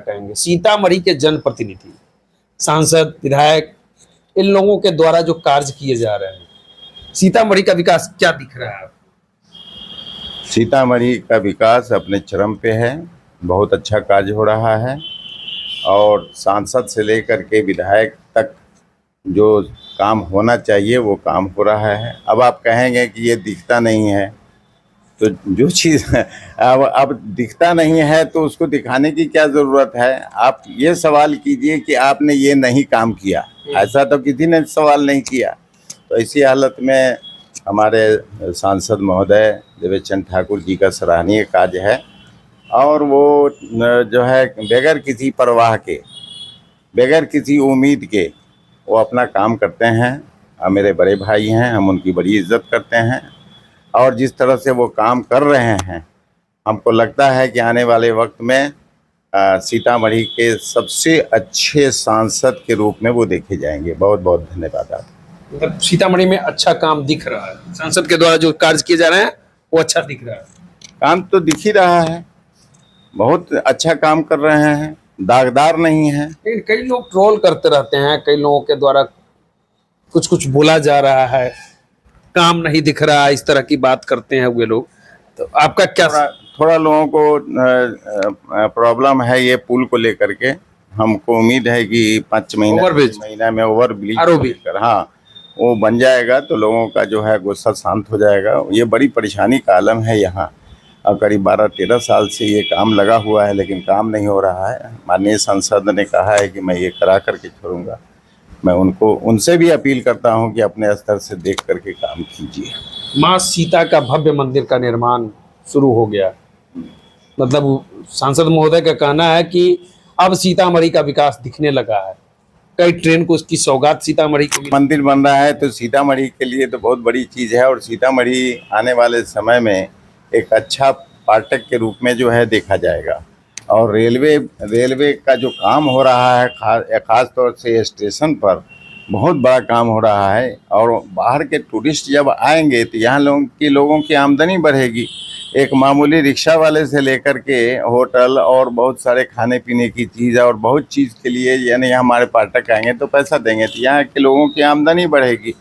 कहेंगे? सीतामढ़ी के जनप्रतिनिधि, सांसद, विधायक, इन लोगों के द्वारा जो कार्य किए जा रहे हैं, सीतामढ़ी का विकास क्या दिख रहा है? सीतामढ़ी का विकास अपने चरम पे है। बहुत अच्छा कार्य हो रहा है और सांसद से लेकर के विधायक तक जो काम होना चाहिए वो काम हो रहा है। अब आप कहेंगे कि ये दिखता नहीं है, तो जो चीज़ अब दिखता नहीं है तो उसको दिखाने की क्या ज़रूरत है? आप ये सवाल कीजिए कि आपने ये नहीं काम किया, ऐसा तो किसी ने सवाल नहीं किया। तो ऐसी हालत में हमारे सांसद महोदय देवेश चंद्र ठाकुर जी का सराहनीय कार्य है और वो जो है बगैर किसी परवाह के, बगैर किसी उम्मीद के वो अपना काम करते हैं। मेरे बड़े भाई हैं, हम उनकी बड़ी इज्जत करते हैं और जिस तरह से वो काम कर रहे हैं, हमको लगता है कि आने वाले वक्त में सीतामढ़ी के सबसे अच्छे सांसद के रूप में वो देखे जाएंगे। बहुत बहुत धन्यवाद आप। मतलब सीतामढ़ी में अच्छा काम दिख रहा है, सांसद के द्वारा जो कार्य किए जा रहे हैं वो अच्छा दिख रहा है। काम तो दिख ही रहा है, बहुत अच्छा काम कर रहे हैं, दागदार नहीं है। लेकिन कई लोग ट्रोल करते रहते हैं, कई लोगों के द्वारा कुछ कुछ बोला जा रहा है, काम नहीं दिख रहा, इस तरह की बात करते हैं वे लोग। तो आपका क्या? थोड़ा लोगों को प्रॉब्लम है ये पुल को लेकर के। हमको उम्मीद है कि 5 महीना में ओवर ब्रिज कर, हाँ, वो बन जाएगा तो लोगों का जो है गुस्सा शांत हो जाएगा। ये बड़ी परेशानी का आलम है यहाँ, और करीब 12-13 साल से ये काम लगा हुआ है लेकिन काम नहीं हो रहा है। माननीय सांसद ने कहा है कि मैं ये करा करके छोड़ूंगा। मैं उनसे भी अपील करता हूं कि अपने स्तर से देख करके काम कीजिए। माँ सीता का भव्य मंदिर का निर्माण शुरू हो गया, मतलब सांसद महोदय का कहना है कि अब सीतामढ़ी का विकास दिखने लगा है। कई ट्रेन को उसकी सौगात सीतामढ़ी को मंदिर बन रहा है तो सीतामढ़ी के लिए तो बहुत बड़ी चीज़ है और सीतामढ़ी आने वाले समय में एक अच्छा पर्यटक के रूप में जो है देखा जाएगा। और रेलवे का जो काम हो रहा है, खास तौर से स्टेशन पर बहुत बड़ा काम हो रहा है और बाहर के टूरिस्ट जब आएंगे तो यहाँ लोगों की आमदनी बढ़ेगी। एक मामूली रिक्शा वाले से लेकर के होटल और बहुत सारे खाने पीने की चीज़ और बहुत चीज़ के लिए यानी हमारे पर्यटक आएंगे तो पैसा देंगे तो यहाँ के लोगों की आमदनी बढ़ेगी।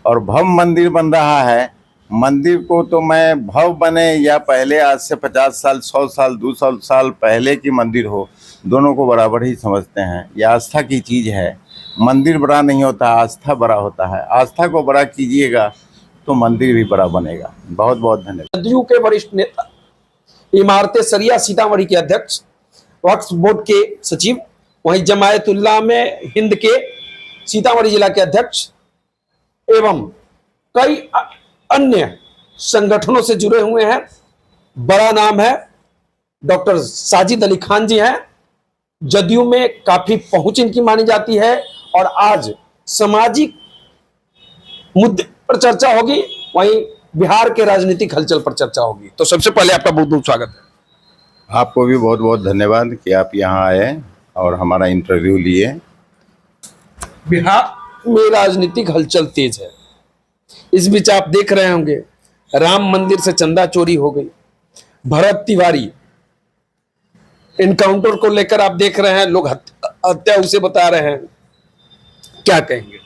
और भव्य मंदिर बन रहा है, मंदिर को तो मैं भव्य बने या पहले आज से 50 साल 100 साल 200 साल पहले की मंदिर हो, दोनों को बराबर ही समझते हैं। यह आस्था की चीज़ है, मंदिर बड़ा नहीं होता, आस्था बड़ा होता है। आस्था को बड़ा कीजिएगा तो मंदिर भी बड़ा बनेगा। बहुत बहुत धन्यवाद। जदयू के वरिष्ठ नेता, इमारते सरिया सीतामढ़ी के अध्यक्ष, वक्फ बोर्ड के सचिव, वहीं जमायतुल्लाह में हिंद के सीतामढ़ी जिला के अध्यक्ष एवं कई अन्य संगठनों से जुड़े हुए हैं। बड़ा नाम है, डॉक्टर साजिद अली खान जी हैं, जदयू में काफी पहुंच इनकी मानी जाती है और आज सामाजिक मुद्दे पर चर्चा होगी, वहीं बिहार के राजनीतिक हलचल पर चर्चा होगी। तो सबसे पहले आपका बहुत बहुत स्वागत है। आपको भी बहुत बहुत धन्यवाद कि आप यहाँ आए और हमारा इंटरव्यू लिए। बिहार में राजनीतिक हलचल तेज है। इस बीच आप देख रहे होंगे राम मंदिर से चंदा चोरी हो गई, भरत तिवारी इनकाउंटर को लेकर आप देख रहे हैं लोग हत्या उसे बता रहे हैं, क्या कहेंगे?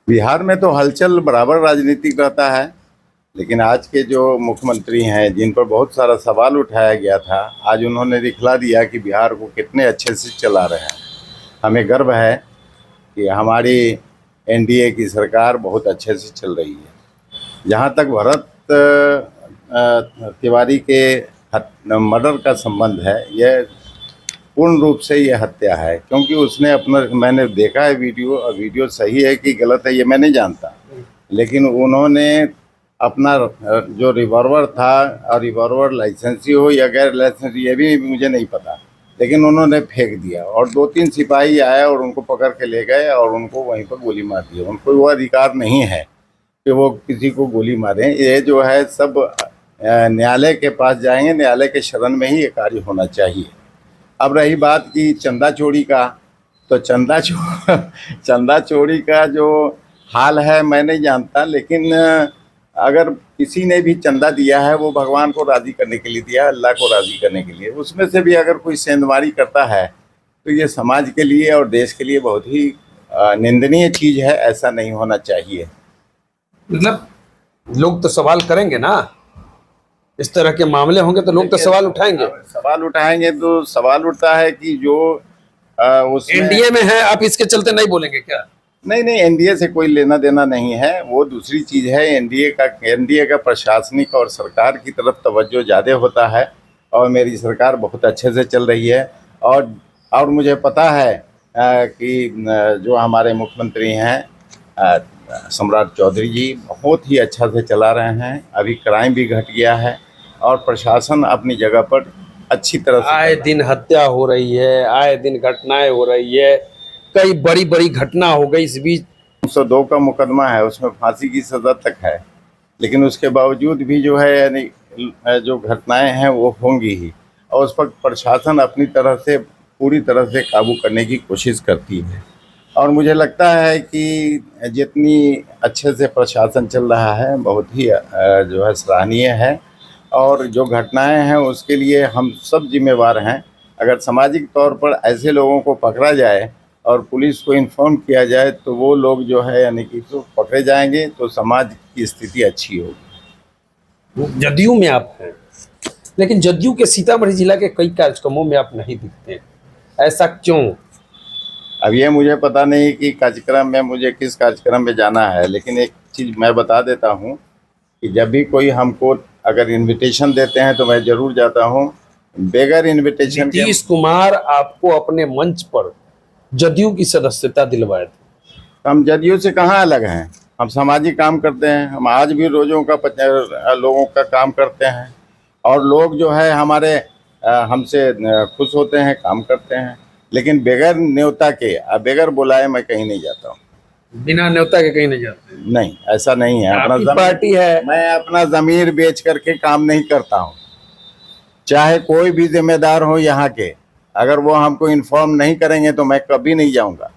बिहार में तो हलचल बराबर राजनीतिक रहता है, लेकिन आज के जो मुख्यमंत्री हैं जिन पर बहुत सारा सवाल उठाया गया था, आज उन्होंने दिखला दिया कि बिहार को कितने अच्छे से चला रहे हैं। हमें गर्व है कि हमारी एनडीए की सरकार बहुत अच्छे से चल रही है। जहाँ तक भरत तिवारी के मर्डर का संबंध है, यह पूर्ण रूप से ये हत्या है, क्योंकि उसने मैंने देखा है वीडियो सही है कि गलत है ये मैं नहीं जानता, लेकिन उन्होंने अपना जो रिवॉल्वर था, और रिवॉल्वर लाइसेंसी हो या गैर लाइसेंसी ये भी मुझे नहीं पता, लेकिन उन्होंने फेंक दिया और 2-3 सिपाही आए और उनको पकड़ के ले गए और उनको वहीं पर गोली मार दी। उनको वो अधिकार नहीं है कि वो किसी को गोली मारें। ये जो है सब न्यायालय के पास जाएंगे, न्यायालय के शरण में ही ये कार्य होना चाहिए। अब रही बात की चंदा चोरी का, तो चंदा चोरी का जो हाल है मैं नहीं जानता, लेकिन अगर किसी ने भी चंदा दिया है वो भगवान को राज़ी करने के लिए दिया है, अल्लाह को राज़ी करने के लिए। उसमें से भी अगर कोई सेंधमारी करता है तो ये समाज के लिए और देश के लिए बहुत ही निंदनीय चीज़ है। ऐसा नहीं होना चाहिए। मतलब लोग तो सवाल करेंगे ना, इस तरह के मामले होंगे तो लोग तो सवाल उठाएंगे। सवाल उठाएंगे तो सवाल उठता है कि जो उसमें एनडीए में है, आप इसके चलते नहीं बोलेंगे क्या? नहीं, एनडीए से कोई लेना देना नहीं है, वो दूसरी चीज़ है। एनडीए का प्रशासनिक और सरकार की तरफ तवज्जो ज़्यादा होता है और मेरी सरकार बहुत अच्छे से चल रही है। और मुझे पता है कि जो हमारे मुख्यमंत्री हैं सम्राट चौधरी जी बहुत ही अच्छा से चला रहे हैं। अभी क्राइम भी घट गया है और प्रशासन अपनी जगह पर अच्छी तरह से आए दिन हत्या हो रही है, आए दिन घटनाएं हो रही है, कई बड़ी बड़ी घटना हो गई इस बीच। 102 का मुकदमा है, उसमें फांसी की सज़ा तक है, लेकिन उसके बावजूद भी जो है यानी जो घटनाएं हैं वो होंगी ही और उस पर प्रशासन अपनी तरफ से पूरी तरह से काबू करने की कोशिश करती है। और मुझे लगता है कि जितनी अच्छे से प्रशासन चल रहा है बहुत ही जो है सराहनीय है। और जो घटनाएं हैं उसके लिए हम सब जिम्मेवार हैं। अगर सामाजिक तौर पर ऐसे लोगों को पकड़ा जाए और पुलिस को इन्फॉर्म किया जाए तो वो लोग जो है यानी कि तो पकड़े जाएंगे तो समाज की स्थिति अच्छी होगी। जदयू में आप हैं, लेकिन जदयू के सीतामढ़ी जिला के कई कार्यक्रमों में आप नहीं दिखते, ऐसा क्यों? अब ये मुझे पता नहीं कि कार्यक्रम में मुझे किस कार्यक्रम में जाना है, लेकिन एक चीज़ मैं बता देता हूँ कि जब भी कोई हमको अगर इनविटेशन देते हैं तो मैं ज़रूर जाता हूँ। बगैर इनविटेशन के नीतीश कुमार आपको अपने मंच पर जदयू की सदस्यता दिलवाए थे। हम जदयू से कहाँ अलग हैं। हम सामाजिक काम करते हैं, हम आज भी लोगों का काम करते हैं और लोग जो है हमारे हमसे खुश होते हैं, काम करते हैं। लेकिन बगैर न्योता के बगैर बुलाए मैं कहीं नहीं जाता हूँ। बिना न्योता के कहीं नहीं जाते? नहीं, ऐसा नहीं है। आपकी पार्टी है। मैं अपना ज़मीर बेच करके काम नहीं करता हूँ। चाहे कोई भी जिम्मेदार हो यहाँ के, अगर वो हमको इन्फॉर्म नहीं करेंगे तो मैं कभी नहीं जाऊँगा।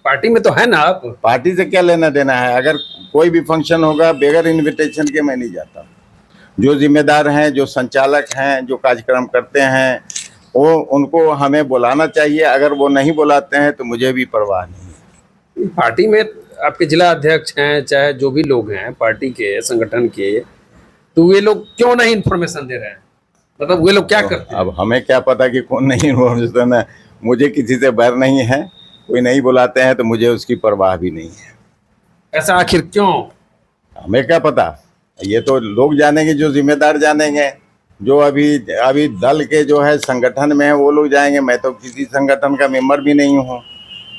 पार्टी में तो है ना आप? पार्टी से क्या लेना देना है। अगर कोई भी फंक्शन होगा बगैर इनविटेशन के मैं नहीं जाता। जो जिम्मेदार हैं, जो संचालक हैं, जो कार्यक्रम करते हैं वो उनको हमें बुलाना चाहिए। अगर वो नहीं बुलाते हैं तो मुझे भी परवाह नहीं है। पार्टी में आपके जिला अध्यक्ष हैं, चाहे जो भी लोग हैं पार्टी के संगठन के, तो वे लोग क्यों नहीं इन्फॉर्मेशन दे रहे हैं? मतलब वे लोग क्या करते हैं? अब हमें क्या पता कि कौन नहीं इन्फॉर्मेशन है। मुझे किसी से बैर नहीं है, कोई नहीं बुलाते हैं तो मुझे उसकी परवाह भी नहीं है। ऐसा आखिर क्यों? हमें क्या पता, ये तो लोग जानेंगे, जो जिम्मेदार जानेंगे। जो अभी दल के जो है संगठन में है वो लोग जाएंगे। मैं तो किसी संगठन का मेंबर भी नहीं हूँ।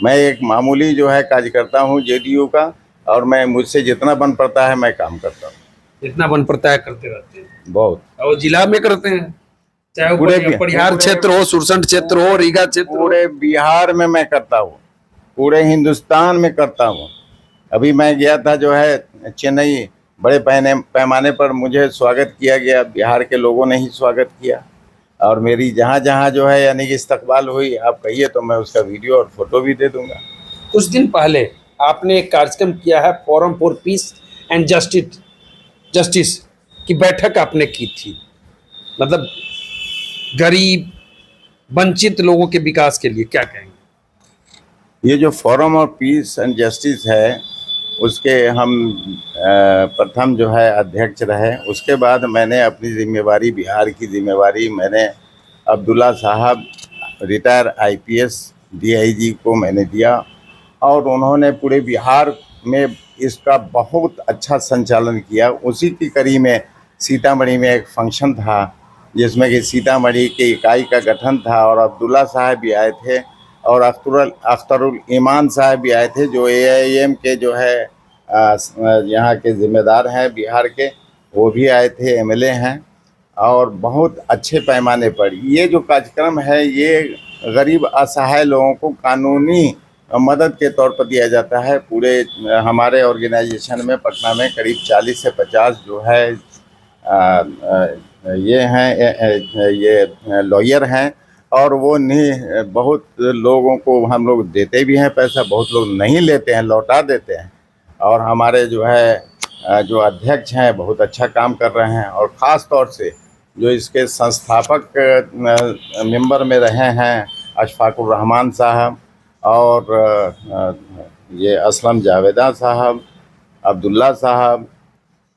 मैं एक मामूली जो है कार्यकर्ता हूँ जेडीयू का, और मैं मुझसे जितना बन पड़ता है मैं काम करता हूँ। जितना बन पड़ता है करते रहते हैं। बहुत। और जिला में करते हैं, चाहे पूरे परिहार क्षेत्र हो, सुरसंड क्षेत्र हो, रीगा क्षेत्र हो। पूरे बिहार में मैं करता हूँ, पूरे हिंदुस्तान में करता हूँ। अभी मैं गया था जो है चेन्नई, बड़े पैमाने पर मुझे स्वागत किया गया। बिहार के लोगों ने ही स्वागत किया और मेरी जहाँ जहाँ जो है यानी कि इस्तकबाल हुई, आप कहिए तो मैं उसका वीडियो और फोटो भी दे दूंगा। कुछ दिन पहले आपने एक कार्यक्रम किया है, forum for piece and justice की बैठक आपने की थी। मतलब गरीब वंचित लोगों के विकास के लिए क्या कहेंगे? ये जो forum of peace and justice है उसके हम प्रथम जो है अध्यक्ष रहे। उसके बाद मैंने अपनी जिम्मेवारी, बिहार की जिम्मेवारी मैंने अब्दुल्ला साहब रिटायर आईपीएस डीआईजी को मैंने दिया और उन्होंने पूरे बिहार में इसका बहुत अच्छा संचालन किया। उसी की कड़ी में सीतामढ़ी में एक फंक्शन था जिसमें कि सीतामढ़ी की इकाई का गठन था और अब्दुल्ला साहब भी आए थे और अख्तरुल ईमान साहब भी आए थे, जो एआईएम के जो है यहाँ के ज़िम्मेदार हैं बिहार के, वो भी आए थे, एमएलए हैं। और बहुत अच्छे पैमाने पर ये जो कार्यक्रम है ये गरीब असहाय लोगों को कानूनी मदद के तौर पर दिया जाता है। पूरे हमारे ऑर्गेनाइजेशन में पटना में करीब 40 से 50 जो है ये हैं, ये लॉयर हैं और वो नहीं, बहुत लोगों को हम लोग देते भी हैं पैसा, बहुत लोग नहीं लेते हैं, लौटा देते हैं। और हमारे जो है जो अध्यक्ष हैं बहुत अच्छा काम कर रहे हैं, और ख़ास तौर से जो इसके संस्थापक मेंबर में रहे हैं अशफाकुर रहमान साहब और ये असलम जावेदा साहब, अब्दुल्ला साहब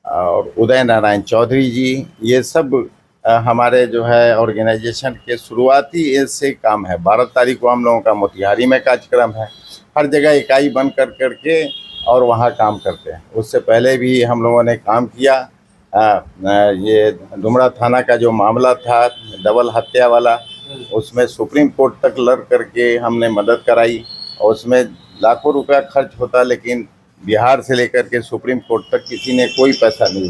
और उदय नारायण चौधरी जी, ये सब हमारे जो है ऑर्गेनाइजेशन के शुरुआती एज से काम है। 12 तारीख को हम लोगों का मोतिहारी में कार्यक्रम है, हर जगह इकाई बन करके और वहाँ काम करते हैं। उससे पहले भी हम लोगों ने काम किया। ये डुमरा थाना का जो मामला था डबल हत्या वाला, उसमें सुप्रीम कोर्ट तक लड़ करके हमने मदद कराई, और उसमें लाखों रुपया खर्च होता, लेकिन बिहार से लेकर के सुप्रीम कोर्ट तक किसी ने कोई पैसा नहीं